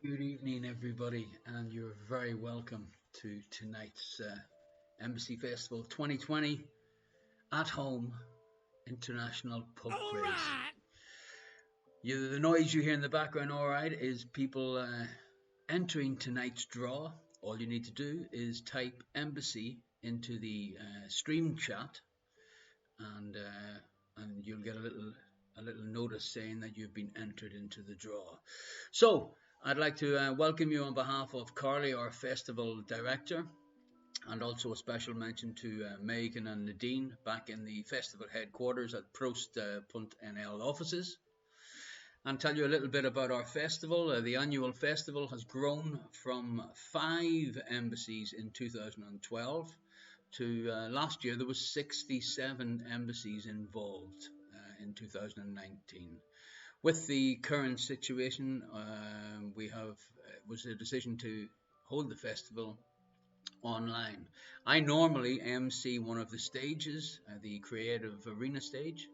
Good evening, everybody, and you're very welcome to tonight's Embassy Festival 2020 at Home International Pub Quiz. The noise you hear in the background, all right, is people entering tonight's draw. All you need to do is type Embassy into the stream chat, and you'll get a little notice saying that you've been entered into the draw. So I'd like to welcome you on behalf of Carly, our festival director, and also a special mention to Megan and Nadine back in the festival headquarters at Prost.nl offices. And tell you a little bit about our festival. The annual festival has grown from 5 embassies in 2012 to last year there was 67 embassies involved in 2019. With the current situation, was a decision to hold the festival online. I normally MC one of the stages, the Creative Arena stage,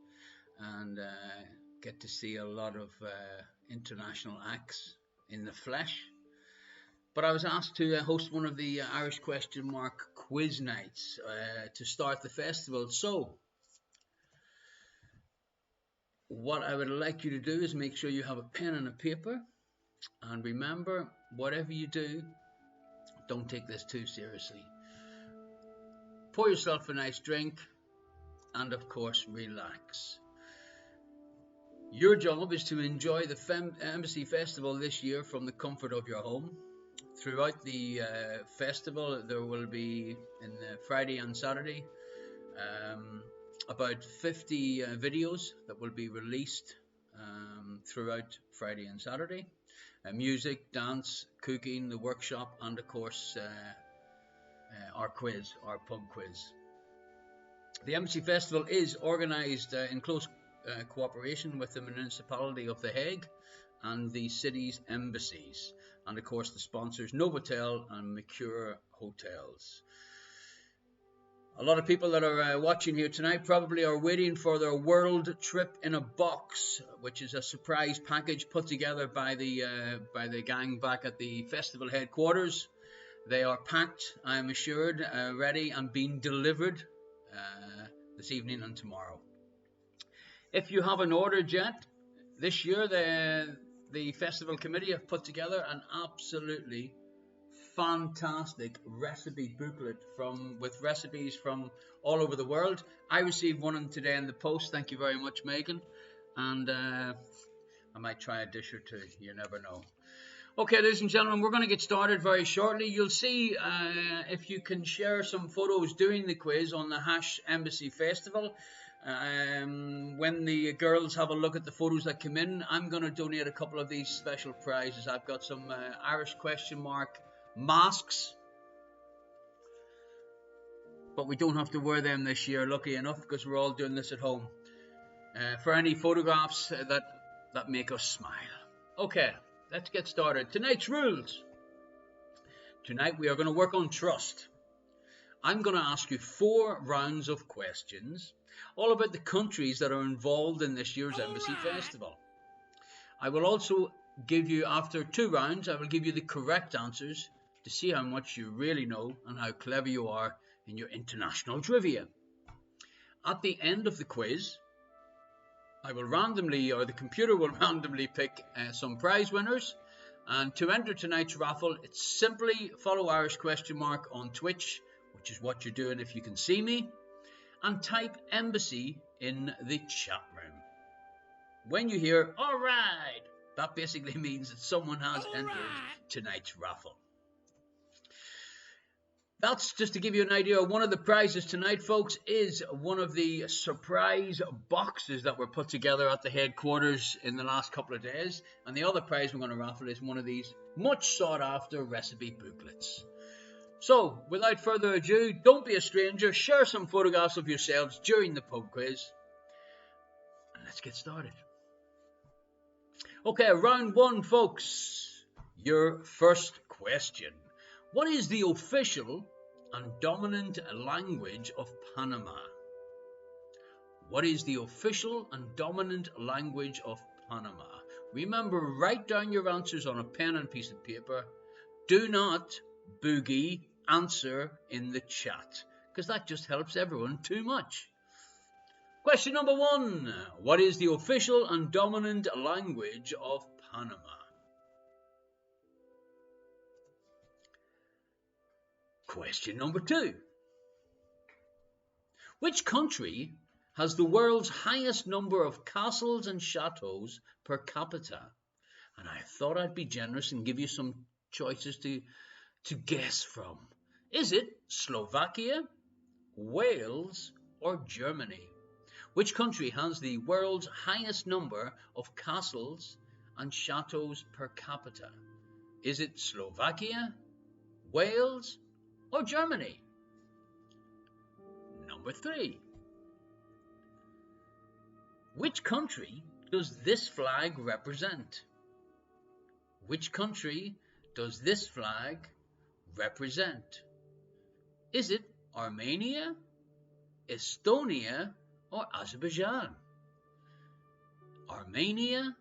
and get to see a lot of international acts in the flesh. But I was asked to host one of the Irish question mark quiz nights to start the festival. So what I would like you to do is make sure you have a pen and a paper, and remember, whatever you do, don't take this too seriously. Pour yourself a nice drink and of course relax. Your job is to enjoy the Embassy Festival this year from the comfort of your home. Throughout the festival there will be, in Friday and Saturday, about 50 videos that will be released throughout Friday and Saturday. Music, dance, cooking, the workshop, and of course our quiz, our pub quiz. The Embassy Festival is organised in close cooperation with the municipality of The Hague and the city's embassies, and of course the sponsors Novotel and Mercure Hotels. A lot of people that are watching here tonight probably are waiting for their World Trip in a Box, which is a surprise package put together by the gang back at the festival headquarters. They are packed, I am assured, ready and being delivered this evening and tomorrow. If you haven't ordered yet, this year the festival committee have put together an absolutely fantastic recipe booklet with recipes from all over the world. I received one today in the post. Thank you very much, Megan. And I might try a dish or two. You never know. Okay, ladies and gentlemen, we're going to get started very shortly. You'll see if you can share some photos during the quiz on the #Embassy Festival. When the girls have a look at the photos that come in, I'm going to donate a couple of these special prizes. I've got some Irish question mark masks, but we don't have to wear them this year, lucky enough, because we're all doing this at home, for any photographs that make us smile. Okay, let's get started. Tonight's rules. Tonight we are going to work on trust. I'm going to ask you 4 rounds of questions all about the countries that are involved in this year's Embassy Festival. I will also give you, after 2 rounds, I will give you the correct answers to see how much you really know and how clever you are in your international trivia. At the end of the quiz, I will randomly, or the computer will randomly pick some prize winners. And to enter tonight's raffle, it's simply follow Irish question mark on Twitch, which is what you're doing if you can see me, and type Embassy in the chat room. When you hear, all right, that basically means that someone has entered tonight's raffle. That's just to give you an idea. One of the prizes tonight, folks, is one of the surprise boxes that were put together at the headquarters in the last couple of days. And the other prize we're going to raffle is one of these much sought after recipe booklets. So, without further ado, don't be a stranger. Share some photographs of yourselves during the pub quiz. And let's get started. Okay, round 1, folks. Your first question. What is the official and dominant language of Panama? What is the official and dominant language of Panama? Remember, write down your answers on a pen and piece of paper. Do not boogie answer in the chat, because that just helps everyone too much. Question number 1. What is the official and dominant language of Panama? Question number 2. Which country has the world's highest number of castles and chateaux per capita? And I thought I'd be generous and give you some choices to guess from. Is it Slovakia, Wales, or Germany? Which country has the world's highest number of castles and chateaux per capita? Is it Slovakia, Wales, or Germany? Number 3. Which country does this flag represent? Which country does this flag represent? Is it Armenia, Estonia, or Azerbaijan? Armenia,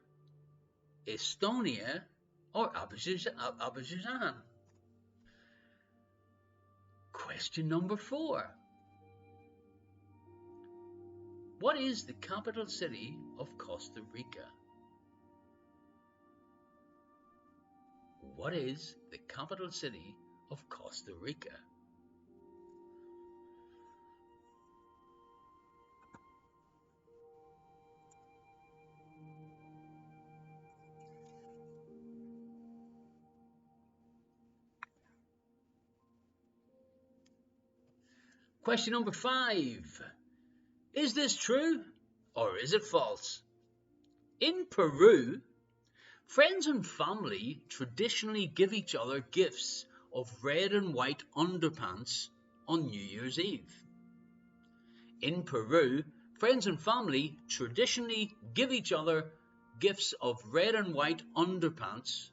Estonia, or Azerbaijan? Question number 4. What is the capital city of Costa Rica? What is the capital city of Costa Rica? Question number 5. Is this true or is it false? In Peru, friends and family traditionally give each other gifts of red and white underpants on New Year's Eve. In Peru, friends and family traditionally give each other gifts of red and white underpants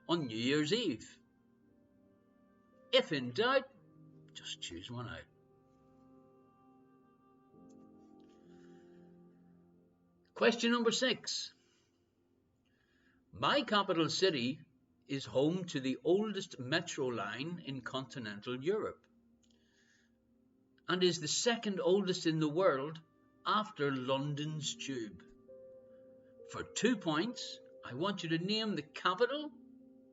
on New Year's Eve. If in doubt, just choose one out. Question number 6. My capital city is home to the oldest metro line in continental Europe and is the second oldest in the world after London's Tube. For 2 points, I want you to name the capital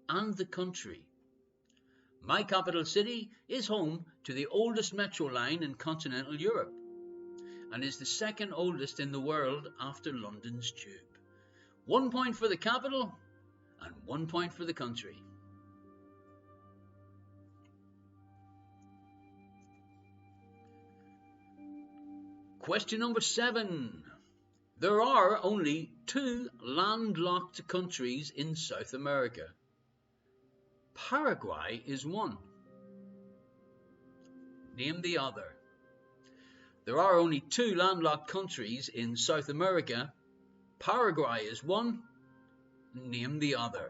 and the country. My capital city is home to the oldest metro line in continental Europe and is the second oldest in the world after London's Tube. 1 point for the capital and 1 point for the country. Question number 7. There are only 2 landlocked countries in South America. Paraguay is one. Name the other. There are only 2 landlocked countries in South America. Paraguay is one. Name the other.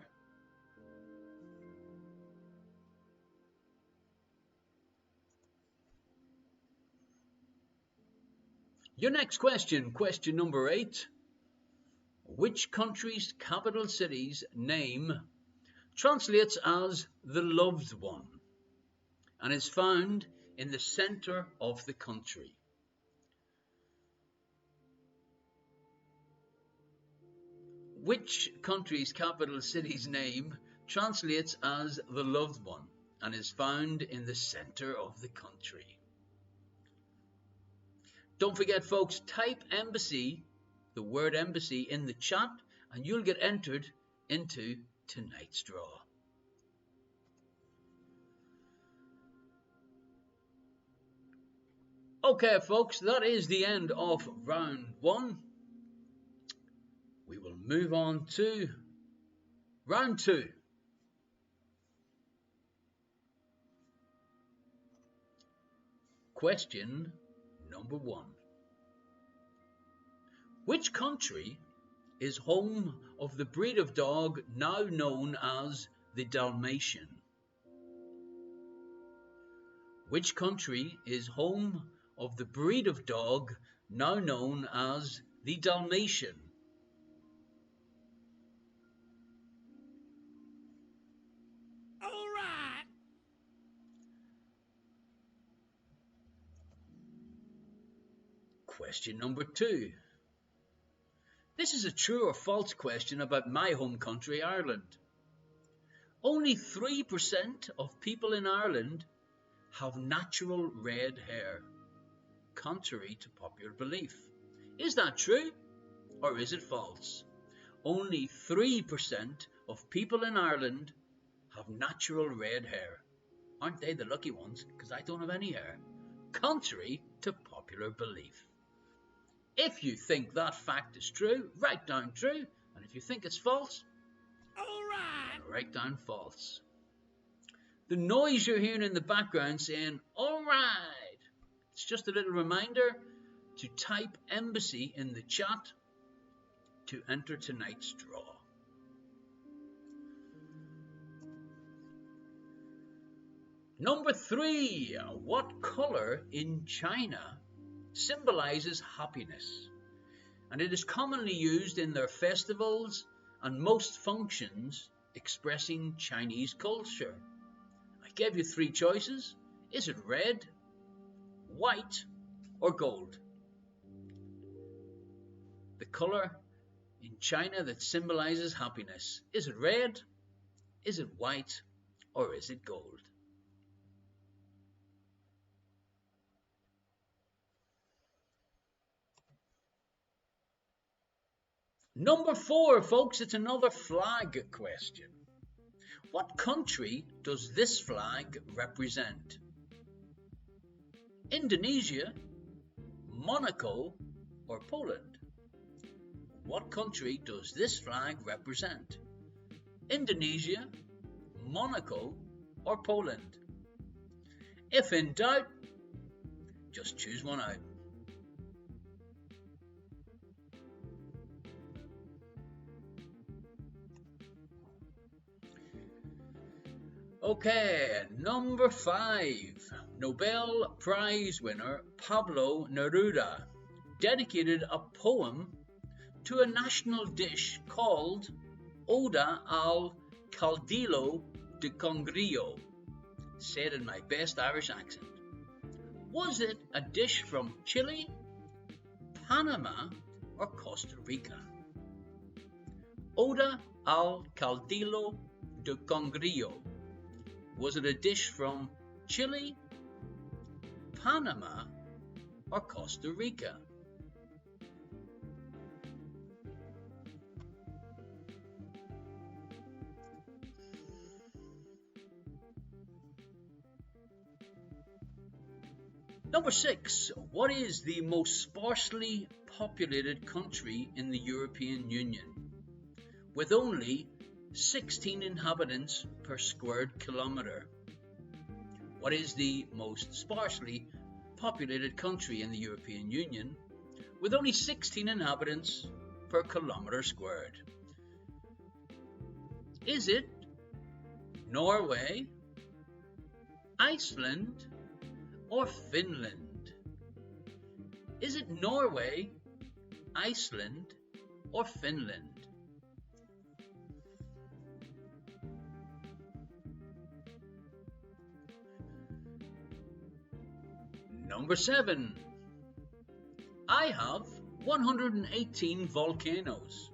Your next question, question number 8. Which country's capital city's name translates as the loved one and is found in the center of the country? Which country's capital city's name translates as the loved one and is found in the center of the country? Don't forget, folks, type embassy, the word embassy, in the chat and you'll get entered into tonight's draw. Okay, folks, that is the end of round 1. We will move on to round 2. Question number 1. Which country is home of the breed of dog now known as the Dalmatian? Which country is home of the breed of dog now known as the Dalmatian? Question number 2. This is a true or false question about my home country, Ireland. Only 3% of people in Ireland have natural red hair, contrary to popular belief. Is that true or is it false? Only 3% of people in Ireland have natural red hair. Aren't they the lucky ones? Because I don't have any hair. Contrary to popular belief. If you think that fact is true, write down true. And if you think it's false, write down false. The noise you're hearing in the background saying, alright, it's just a little reminder to type embassy in the chat to enter tonight's draw. Number 3, what color in China symbolizes happiness? And it is commonly used in their festivals and most functions expressing Chinese culture. I gave you 3 choices. Is it red, white, or gold? The color in China that symbolizes happiness. Is it red, is it white, or is it gold? Number 4, folks, it's another flag question. What country does this flag represent? Indonesia, Monaco, or Poland? What country does this flag represent? Indonesia, Monaco, or Poland? If in doubt, just choose one out. Okay, number 5. Nobel Prize winner Pablo Neruda dedicated a poem to a national dish called Oda al Caldillo de Congrio. Say it in my best Irish accent. Was it a dish from Chile, Panama, or Costa Rica? Oda al Caldillo de Congrio. Was it a dish from Chile, Panama, or Costa Rica? Number 6. What is the most sparsely populated country in the European Union, with only 16 inhabitants per square kilometre? What is the most sparsely populated country in the European Union, with only 16 inhabitants per kilometre squared? Is it Norway, Iceland, or Finland? Is it Norway, Iceland, or Finland? Number 7. I have 118 volcanoes.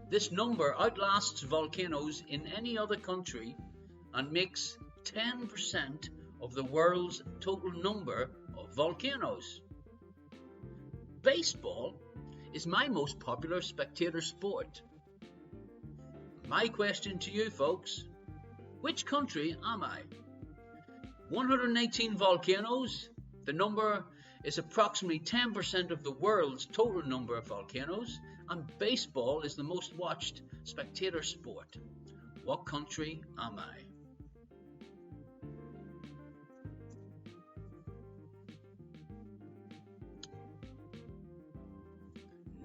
This number outlasts volcanoes in any other country and makes 10% of the world's total number of volcanoes. Baseball is my most popular spectator sport. My question to you folks, which country am I? 118 volcanoes. The number is approximately 10% of the world's total number of volcanoes, and baseball is the most watched spectator sport. What country am I?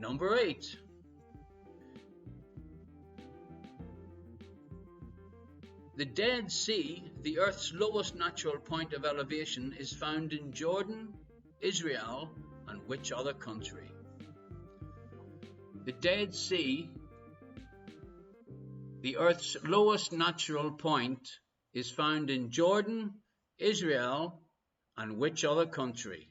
Number 8. The Dead Sea, the Earth's lowest natural point of elevation, is found in Jordan, Israel, and which other country? The Dead Sea, the Earth's lowest natural point, is found in Jordan, Israel, and which other country?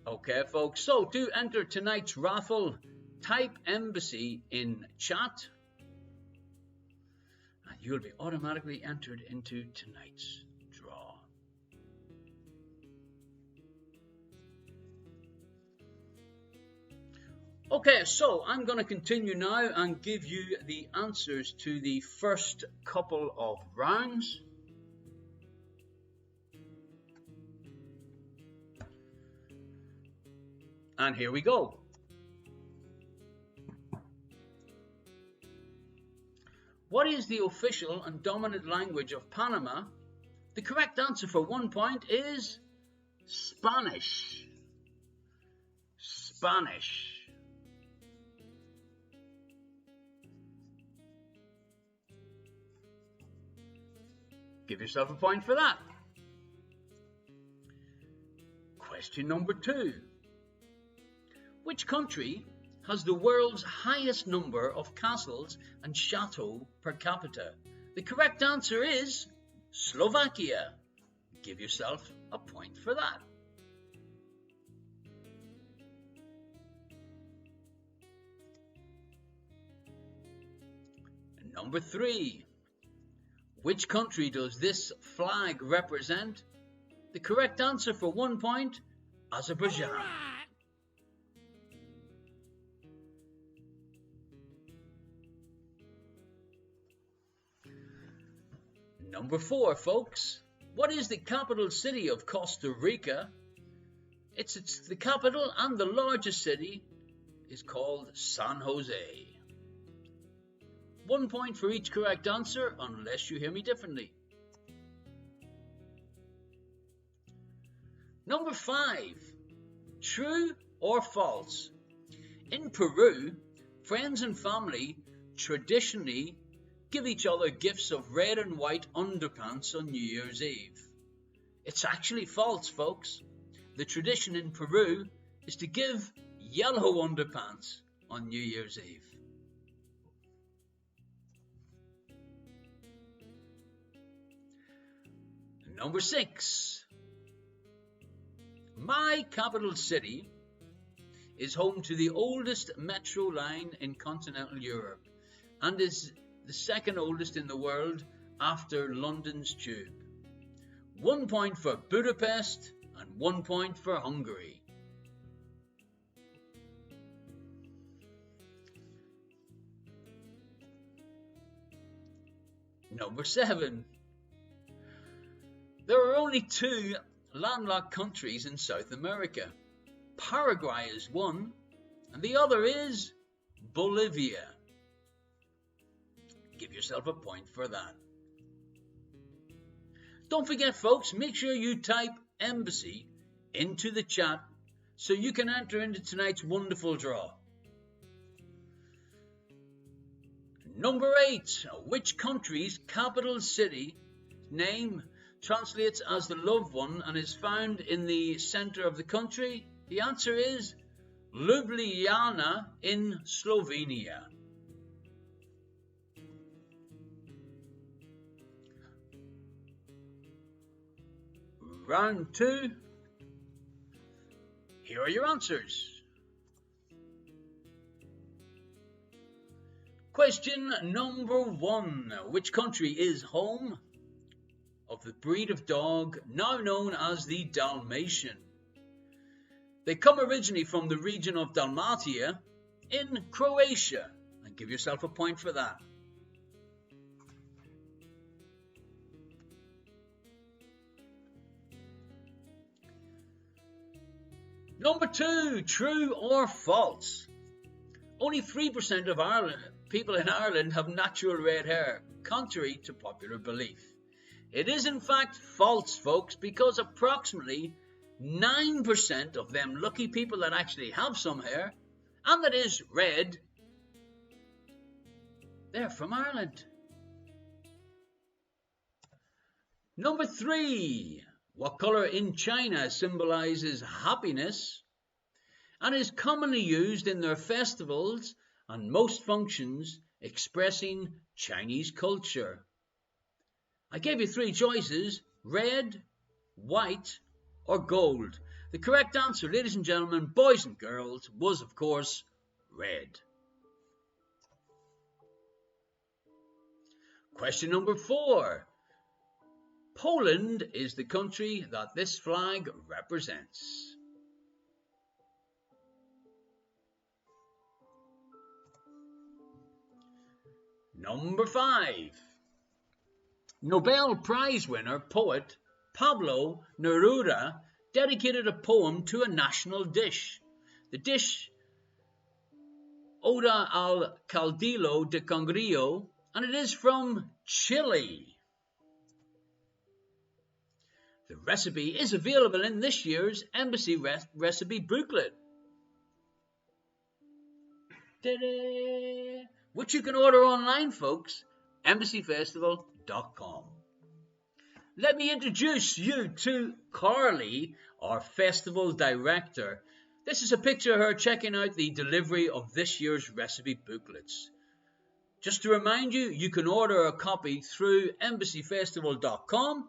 Okay, folks, so to enter tonight's raffle, type embassy in chat and you'll be automatically entered into tonight's draw. Okay, so I'm going to continue now and give you the answers to the first couple of rounds. And here we go. What is the official and dominant language of Panama? The correct answer for 1 point is Spanish. Spanish. Give yourself a point for that. Question number 2. Which country has the world's highest number of castles and chateaux per capita? The correct answer is Slovakia. Give yourself a point for that. Number 3. Which country does this flag represent? The correct answer for 1 point, Azerbaijan. Number 4, folks. What is the capital city of Costa Rica? It's the capital and the largest city is called San Jose. 1 point for each correct answer, unless you hear me differently. Number 5. True or false? In Peru, friends and family traditionally give each other gifts of red and white underpants on New Year's Eve. It's actually false, folks. The tradition in Peru is to give yellow underpants on New Year's Eve. Number 6. My capital city is home to the oldest metro line in continental Europe and is the second oldest in the world after London's Tube. 1 point for Budapest and 1 point for Hungary. Number 7. There are only 2 landlocked countries in South America. Paraguay is one, and the other is Bolivia. Give yourself a point for that. Don't forget, folks, make sure you type embassy into the chat so you can enter into tonight's wonderful draw. Number 8. Which country's capital city name translates as the loved one and is found in the center of the country? The answer is Ljubljana in Slovenia. Round 2. Here are your answers. Question number 1. Which country is home of the breed of dog now known as the Dalmatian? They come originally from the region of Dalmatia in Croatia, and give yourself a point for that. Number 2, true or false? Only 3% of people in Ireland have natural red hair, contrary to popular belief. It is in fact false, folks, because approximately 9% of them lucky people that actually have some hair, and that is red, they're from Ireland. Number 3. What colour in China symbolizes happiness and is commonly used in their festivals and most functions expressing Chinese culture? I gave you 3 choices: red, white, or gold. The correct answer, ladies and gentlemen, boys and girls, was of course red. Question number 4. Poland is the country that this flag represents. Number 5. Nobel Prize winner poet Pablo Neruda dedicated a poem to a national dish. The dish, Oda al Caldillo de Congrillo, and it is from Chile. The recipe is available in this year's Embassy recipe booklet, which you can order online, folks, embassyfestival.com. Let me introduce you to Carly, our festival director. This is a picture of her checking out the delivery of this year's recipe booklets. Just to remind you, you can order a copy through embassyfestival.com,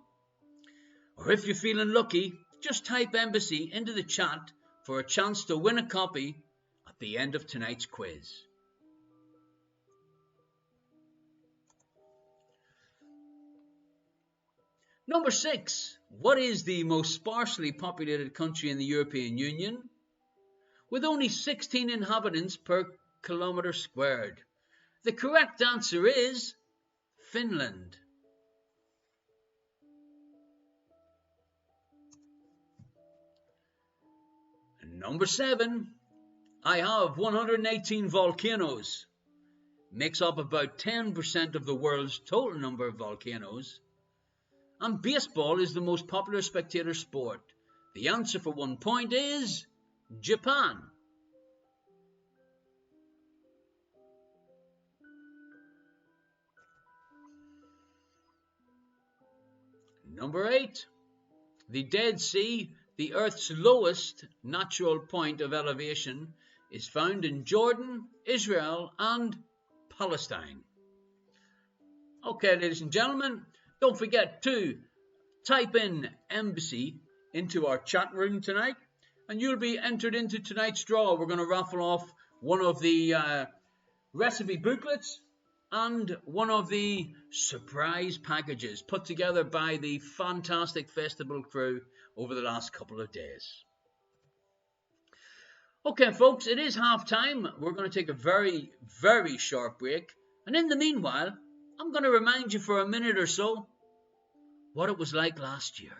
or if you're feeling lucky, just type Embassy into the chat for a chance to win a copy at the end of tonight's quiz. Number 6. What is the most sparsely populated country in the European Union? With only 16 inhabitants per kilometre squared. The correct answer is Finland. Number 7. I have 118 volcanoes. Makes up about 10% of the world's total number of volcanoes. And baseball is the most popular spectator sport. The answer for 1 point is Japan. Number 8. The Dead Sea, the Earth's lowest natural point of elevation, is found in Jordan, Israel, and Palestine. Okay, ladies and gentlemen, don't forget to type in Embassy into our chat room tonight, and you'll be entered into tonight's draw. We're going to raffle off one of the recipe booklets and one of the surprise packages put together by the fantastic festival crew over the last couple of days. Okay, folks, it is half time. We're going to take a very, very short break. And in the meanwhile, I'm going to remind you for a minute or so what it was like last year.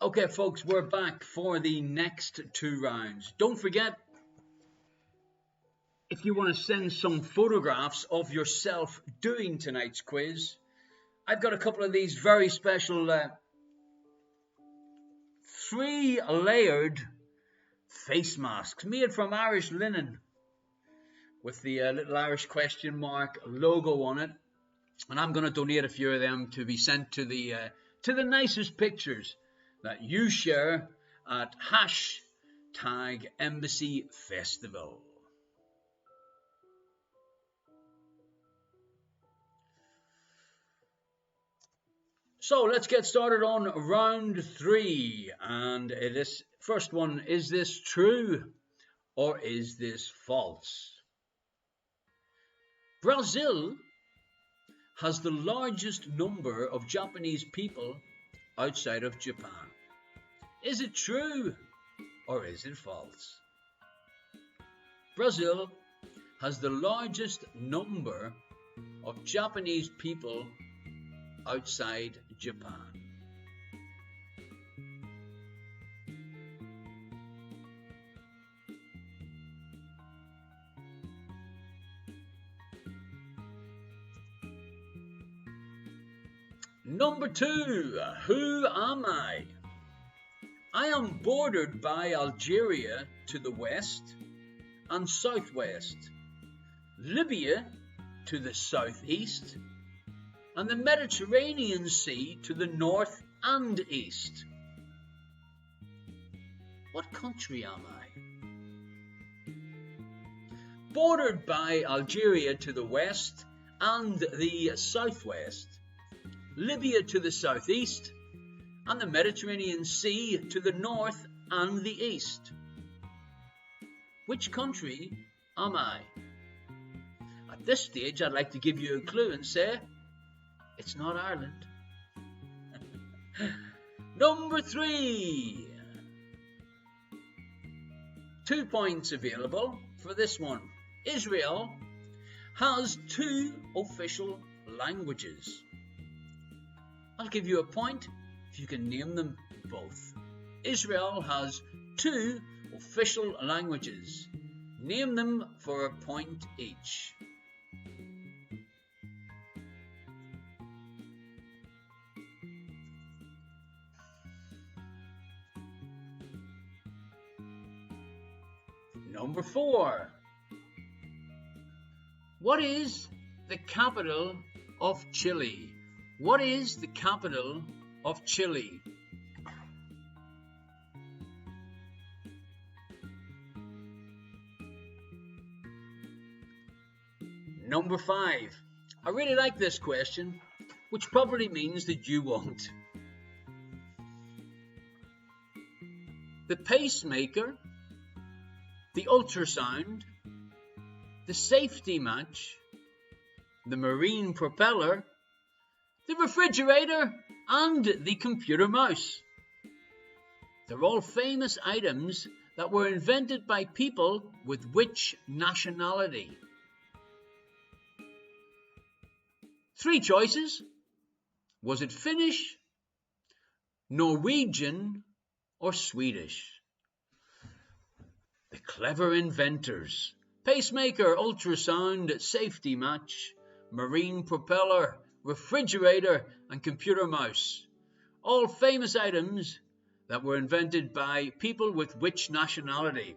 Okay, folks, we're back for the next 2 rounds. Don't forget, if you want to send some photographs of yourself doing tonight's quiz, I've got a couple of these very special 3-layered face masks made from Irish linen with the little Irish question mark logo on it. And I'm going to donate a few of them to be sent to the nicest pictures that you share at #EmbassyFestival. So let's get started on round 3. And this first one, is this true or is this false? Brazil has the largest number of Japanese people outside of Japan. Is it true or is it false? Brazil has the largest number of Japanese people outside Japan. Number 2, who am I? I am bordered by Algeria to the west and southwest, Libya to the southeast, and the Mediterranean Sea to the north and east. What country am I? Bordered by Algeria to the west and the southwest, Libya to the southeast, and the Mediterranean Sea to the north and the east. Which country am I? At this stage, I'd like to give you a clue and say, it's not Ireland. Number 3. 2 points available for this one. Israel has 2 official languages. I'll give you a point if you can name them both. Israel has 2 official languages. Name them for a point each. Number 4. What is the capital of Chile? What is the capital of Chile? Number 5. I really like this question, which probably means that you won't. The pacemaker, the ultrasound, the safety match, the marine propeller, the refrigerator, and the computer mouse. They're all famous items that were invented by people with which nationality? 3 choices. Was it Finnish, Norwegian, or Swedish? The clever inventors. Pacemaker, ultrasound, safety match, marine propeller, refrigerator, and computer mouse. All famous items that were invented by people with which nationality?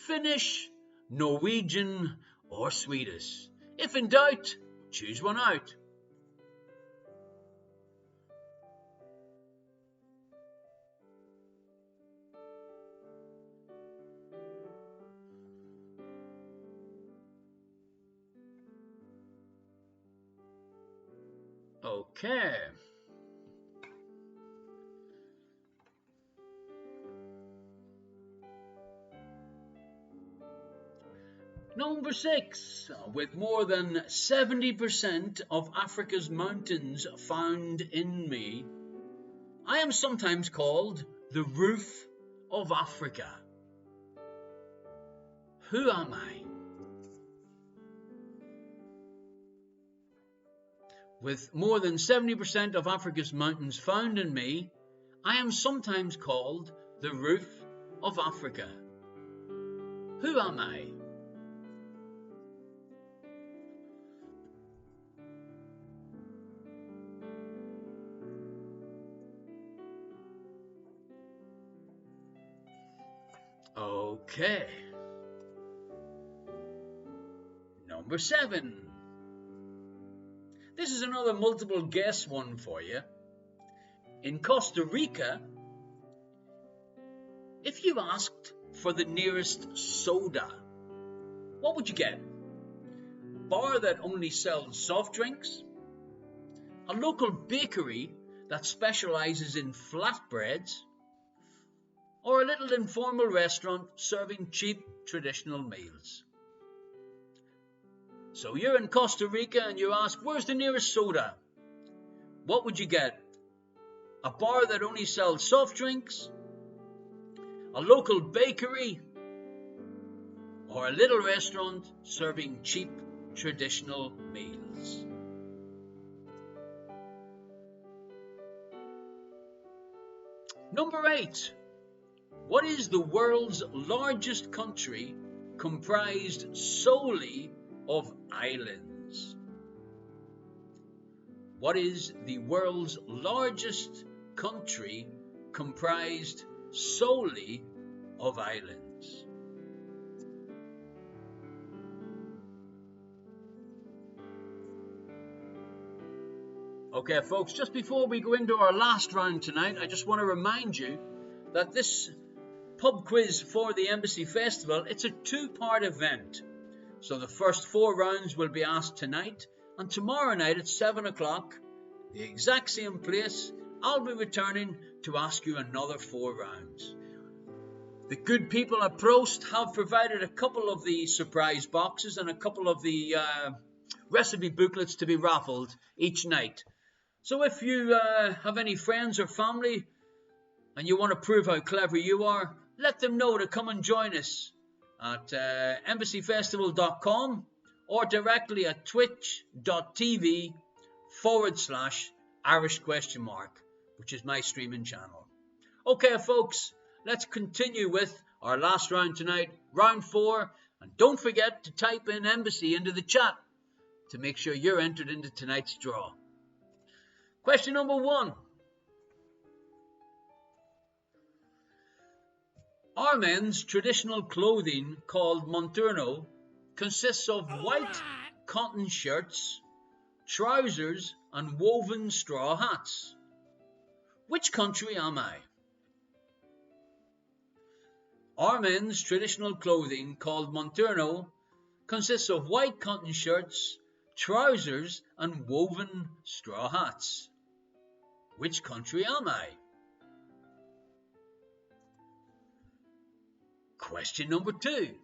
Finnish, Norwegian, or Swedish? If in doubt, choose one out. Okay. Number 6. With more than 70% of Africa's mountains found in me, I am sometimes called the roof of Africa. Who am I? With more than 70% of Africa's mountains found in me, I am sometimes called the roof of Africa. Who am I? Okay. Number 7. This is another multiple guess one for you. In Costa Rica, if you asked for the nearest soda, what would you get? A bar that only sells soft drinks? A local bakery that specializes in flatbreads? or a little informal restaurant serving cheap traditional meals. So you're in Costa Rica and you ask, where's the nearest soda? What would you get? A bar that only sells soft drinks? A local bakery? Or a little restaurant serving cheap traditional meals? Number 8. What is the world's largest country comprised solely of islands? What is the world's largest country comprised solely of islands? Okay, folks, just before we go into our last round tonight, I just want to remind you that this pub quiz for the Embassy Festival, it's a 2-part event. So the first 4 rounds will be asked tonight, and tomorrow night at 7 o'clock, the exact same place, I'll be returning to ask you another 4 rounds. The good people at Prost have provided a couple of the surprise boxes and a couple of the recipe booklets to be raffled each night. So if you have any friends or family and you want to prove how clever you are, let them know to come and join us at embassyfestival.com or directly at twitch.tv/Irish question mark, which is my streaming channel. Okay, folks, let's continue with our last round tonight, round 4. And don't forget to type in Embassy into the chat to make sure you're entered into tonight's draw. Question number 1. Our men's traditional clothing called monturno consists of white cotton shirts, trousers and woven straw hats. Which country am I? Our men's traditional clothing called monturno consists of white cotton shirts, trousers and woven straw hats. Which country am I? Question number 2.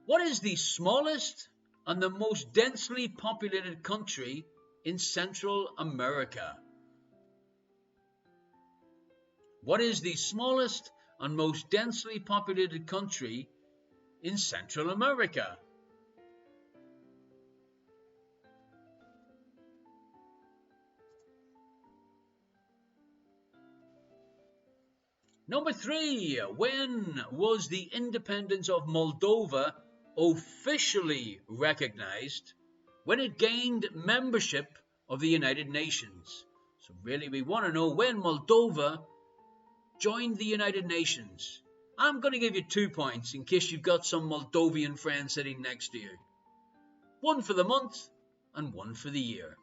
What is the smallest and the most densely populated country in Central America? What is the smallest and most densely populated country in Central America? Number 3. When was the independence of Moldova officially recognized? When it gained membership of the United Nations. So really we want to know when Moldova joined the United Nations. I'm going to give you 2 points in case you've got some Moldovan friend sitting next to you. 1 for the month and 1 for the year.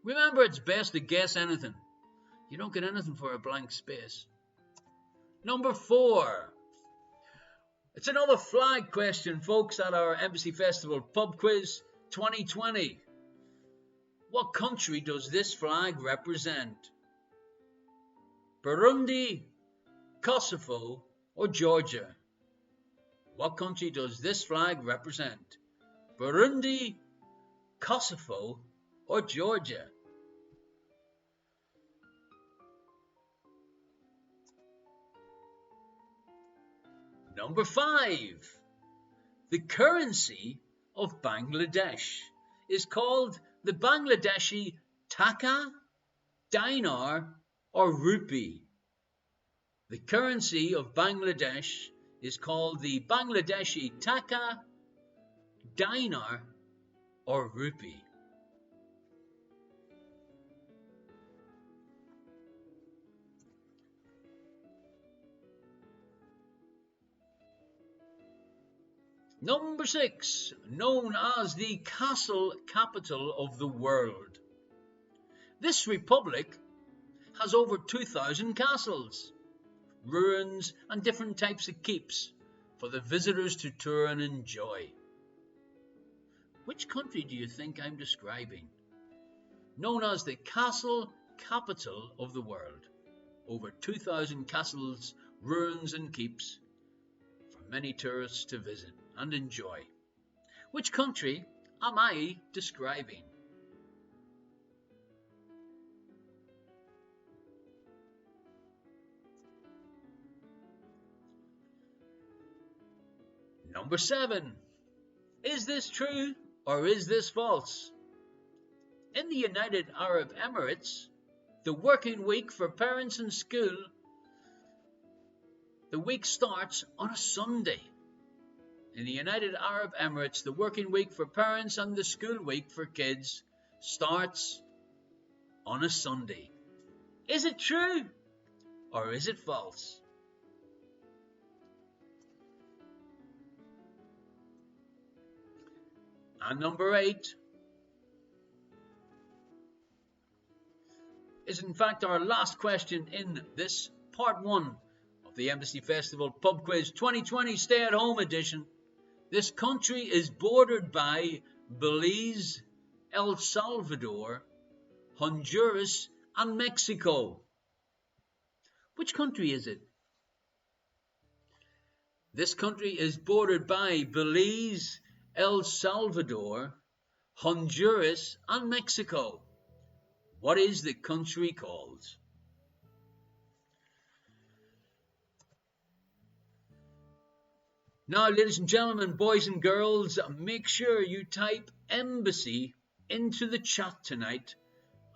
Remember, it's best to guess anything. You don't get anything for a blank space. Number 4. It's another flag question, folks, at our Embassy Festival Pub Quiz 2020. What country does this flag represent? Burundi, Kosovo, or Georgia? What country does this flag represent? Burundi, Kosovo, or Georgia? Number 5. The currency of Bangladesh is called the Bangladeshi taka, dinar, or rupee. The currency of Bangladesh is called the Bangladeshi taka, dinar, or rupee. Number 6, known as the castle capital of the world. This republic has over 2,000 castles, ruins and different types of keeps for the visitors to tour and enjoy. Which country do you think I'm describing? Known as the castle capital of the world. over 2,000 castles, ruins and keeps for many tourists to visit and enjoy. Which country am I describing? Number 7. Is this true or is this false? In the United Arab Emirates, the working week for parents in school, the week starts on a Sunday. In the United Arab Emirates, the working week for parents and the school week for kids starts on a Sunday. Is it true or is it false? And number 8 is in fact our last question in this part 1 of the Embassy Festival Pub Quiz 2020 Stay at Home Edition. This country is bordered by Belize, El Salvador, Honduras and Mexico. Which country is it? This country is bordered by Belize, El Salvador, Honduras and Mexico. What is the country called? Now, ladies and gentlemen, boys and girls, make sure you type Embassy into the chat tonight,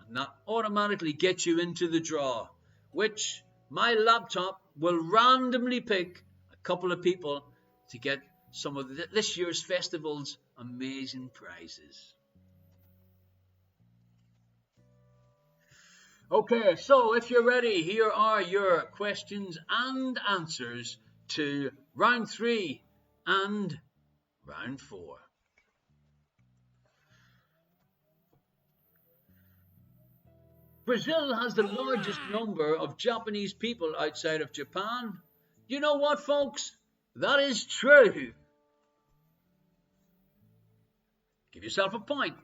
and that automatically gets you into the draw, which my laptop will randomly pick a couple of people to get some of this year's festival's amazing prizes. Okay, so if you're ready, here are your questions and answers to round 3 and round 4. Brazil has the largest number of Japanese people outside of Japan. You know what, folks? That is true. Give yourself a point.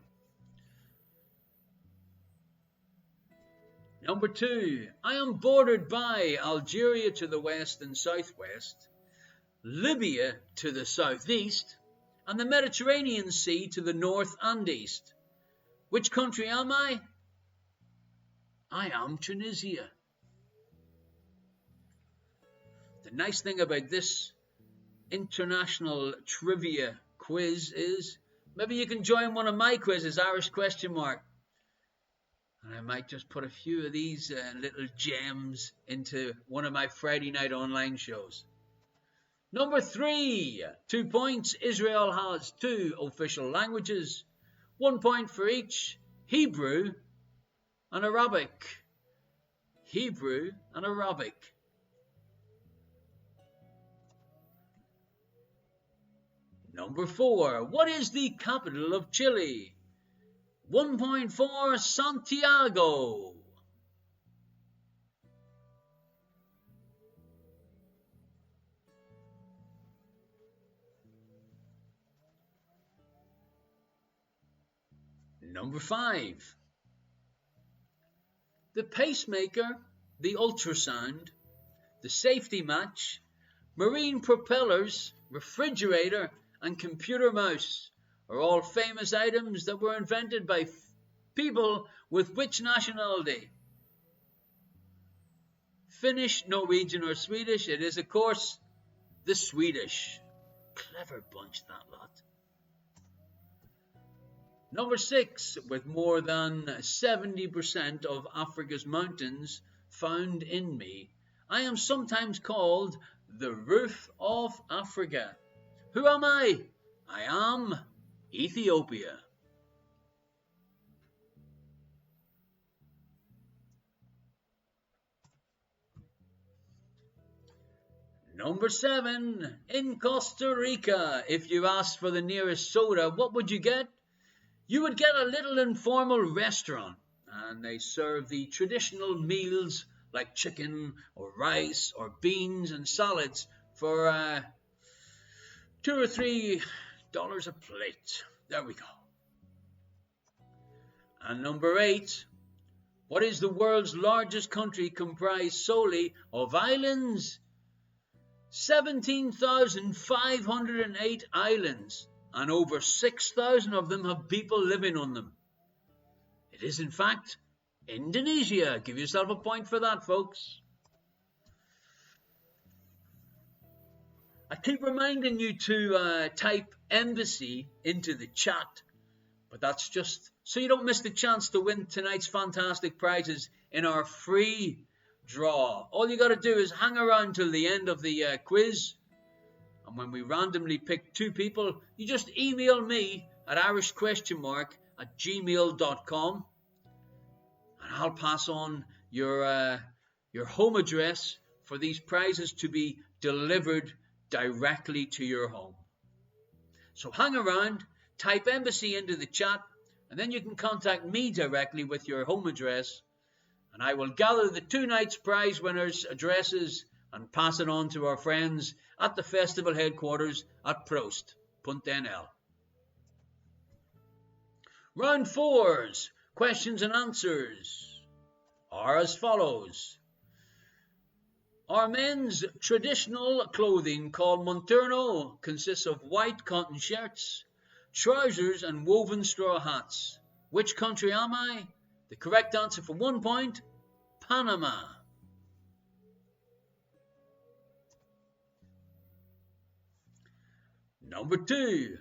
Number 2, I am bordered by Algeria to the west and southwest, Libya to the southeast, and the Mediterranean Sea to the north and east. Which country am I? I am Tunisia. The nice thing about this international trivia quiz is maybe you can join one of my quizzes, Irish question mark. And I might just put a few of these little gems into one of my Friday night online shows. Number 3, 2 points. Israel has 2 official languages, 1 point for each: Hebrew and Arabic. Hebrew and Arabic. Number 4, what is the capital of Chile? 1 point for Santiago. Number 5, the pacemaker, the ultrasound, the safety match, marine propellers, refrigerator, and computer mouse are all famous items that were invented by people with which nationality? Finnish, Norwegian, or Swedish? It is, of course, the Swedish. Clever bunch, that lot. Number 6, with more than 70% of Africa's mountains found in me, I am sometimes called the roof of Africa. Who am I? I am Ethiopia. Number 7, in Costa Rica, if you asked for the nearest soda, what would you get? You would get a little informal restaurant, and they serve the traditional meals like chicken or rice or beans and salads for $2 or $3 a plate. There we go. And number 8, What is the world's largest country comprised solely of islands? 17,508 islands, and over 6,000 of them have people living on them. It is, in fact, Indonesia. Give yourself a point for that, folks. I keep reminding you to type embassy into the chat, but that's just so you don't miss the chance to win tonight's fantastic prizes in our free draw. All you got to do is hang around till the end of the quiz, and when we randomly pick 2 people, you just email me at irishquestionmark@gmail.com, and I'll pass on your home address for these prizes to be delivered directly to your home. So hang around, type embassy into the chat, and then you can contact me directly with your home address, and I will gather the 2 nights prize winners' addresses and pass it on to our friends at the festival headquarters at Prost, Punta NL. Round 4's questions and answers are as follows. Our men's traditional clothing called monturno consists of white cotton shirts, trousers and woven straw hats. Which country am I? The correct answer for 1 point, Panama. Number 2.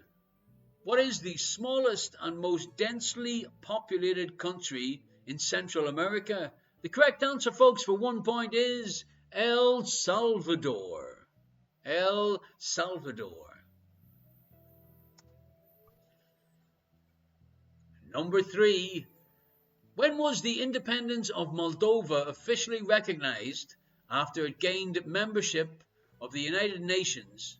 What is the smallest and most densely populated country in Central America? The correct answer, folks, for 1 point is El Salvador. El Salvador. Number 3. When was the independence of Moldova officially recognized after it gained membership of the United Nations?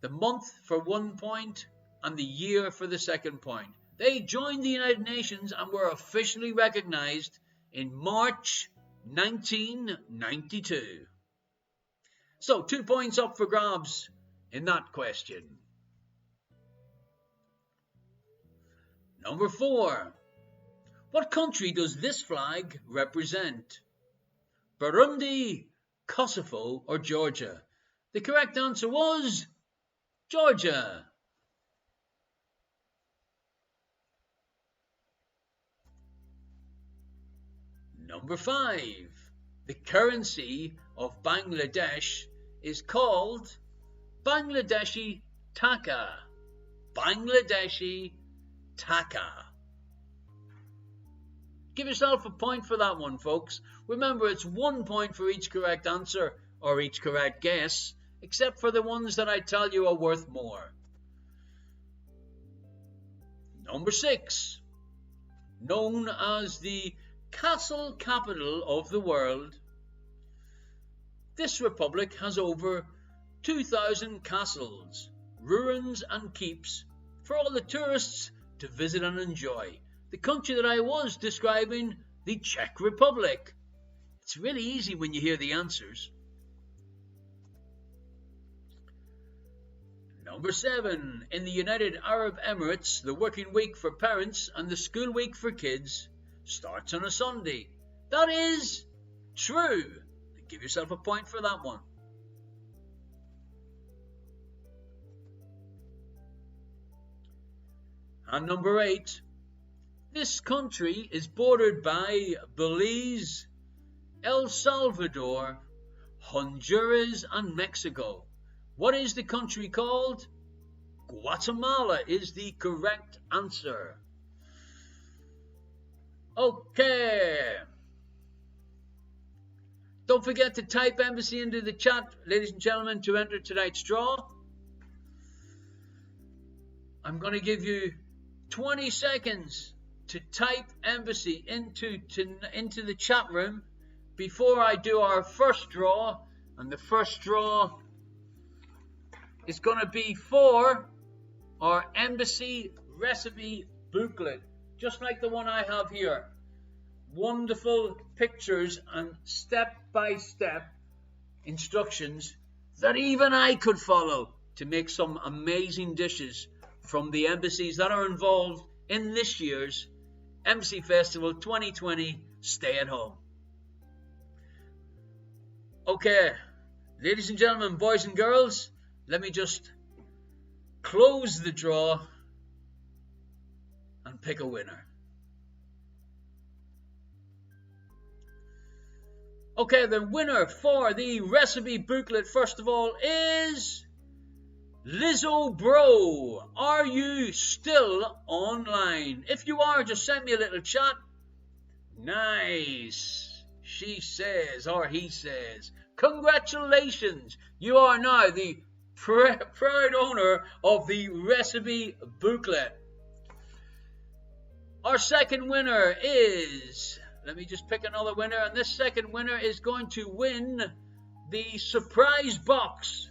The month for 1 point and the year for the 2nd point. They joined the United Nations and were officially recognized in March 1992. So 2 points up for grabs in that question. Number 4. What country does this flag represent? Burundi, Kosovo, or Georgia? The correct answer was Georgia. Number 5. The currency of Bangladesh is called Bangladeshi Taka. Bangladeshi Taka. Give yourself a point for that one, folks. Remember, it's 1 point for each correct answer or each correct guess, except for the ones that I tell you are worth more. Number 6. Known as the castle capital of the world, this republic has over 2,000 castles, ruins and keeps for all the tourists to visit and enjoy. The country that I was describing, the Czech Republic. It's really easy when you hear the answers. Number 7. In the United Arab Emirates, the working week for parents and the school week for kids starts on a Sunday. That is true. Give yourself a point for that one. And number 8. This country is bordered by Belize, El Salvador, Honduras, and Mexico. What is the country called? Guatemala is the correct answer. Okay. Don't forget to type embassy into the chat, ladies and gentlemen, to enter tonight's draw. I'm going to give you 20 seconds to type embassy into the chat room before I do our first draw. And the first draw is going to be for our embassy recipe booklet, just like the one I have here. Wonderful pictures and step-by-step instructions that even I could follow to make some amazing dishes from the embassies that are involved in this year's Embassy Festival 2020 Stay at Home. Okay, ladies and gentlemen, boys and girls, let me just close the draw and pick a winner. Okay, the winner for the recipe booklet, first of all, is Lizzo Bro. Are you still online? If you are, just send me a little chat. Nice. She says, or he says, congratulations. You are now the proud owner of the recipe booklet. Our second winner is... Let me just pick another winner, and this second winner is going to win the surprise box,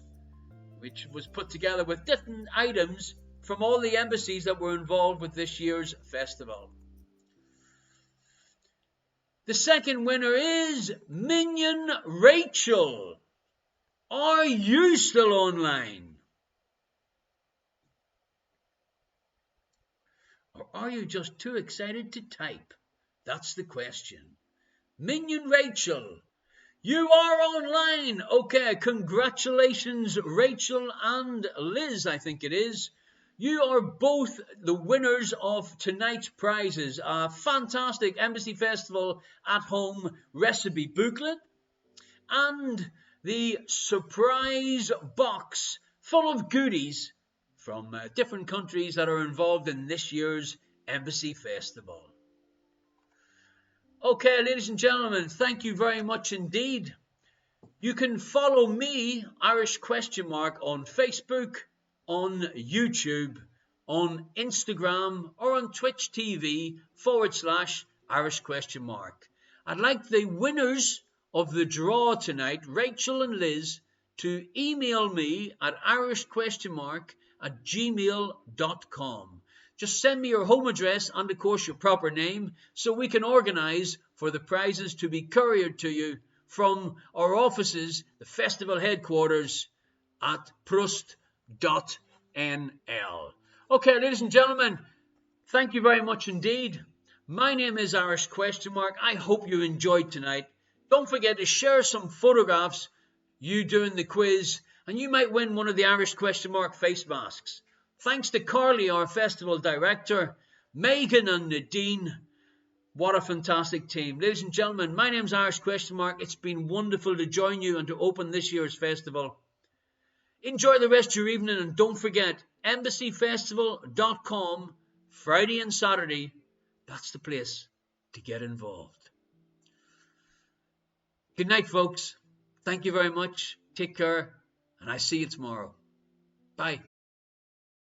which was put together with different items from all the embassies that were involved with this year's festival. The second winner is Minion Rachel. Are you still online? Or are you just too excited to type? That's the question. Minion Rachel, you are online. Okay, congratulations, Rachel and Liz, I think it is. You are both the winners of tonight's prizes. A fantastic Embassy Festival at Home recipe booklet and the surprise box full of goodies from different countries that are involved in this year's Embassy Festival. Okay, ladies and gentlemen, thank you very much indeed. You can follow me, Irish Question Mark, on Facebook, on YouTube, on Instagram, or on Twitch TV /Irish Question Mark. I'd like the winners of the draw tonight, Rachel and Liz, to email me at irishquestionmark@gmail.com. Just send me your home address and, of course, your proper name so we can organise for the prizes to be couriered to you from our offices, the festival headquarters at Proust.nl. Okay, ladies and gentlemen, thank you very much indeed. My name is Irish Question Mark. I hope you enjoyed tonight. Don't forget to share some photographs, you doing the quiz, and you might win one of the Irish Question Mark face masks. Thanks to Carly, our festival director, Megan and Nadine. What a fantastic team. Ladies and gentlemen, my name's Irish Question Mark. It's been wonderful to join you and to open this year's festival. Enjoy the rest of your evening, and don't forget, embassyfestival.com, Friday and Saturday. That's the place to get involved. Good night, folks. Thank you very much. Take care, and I see you tomorrow. Bye.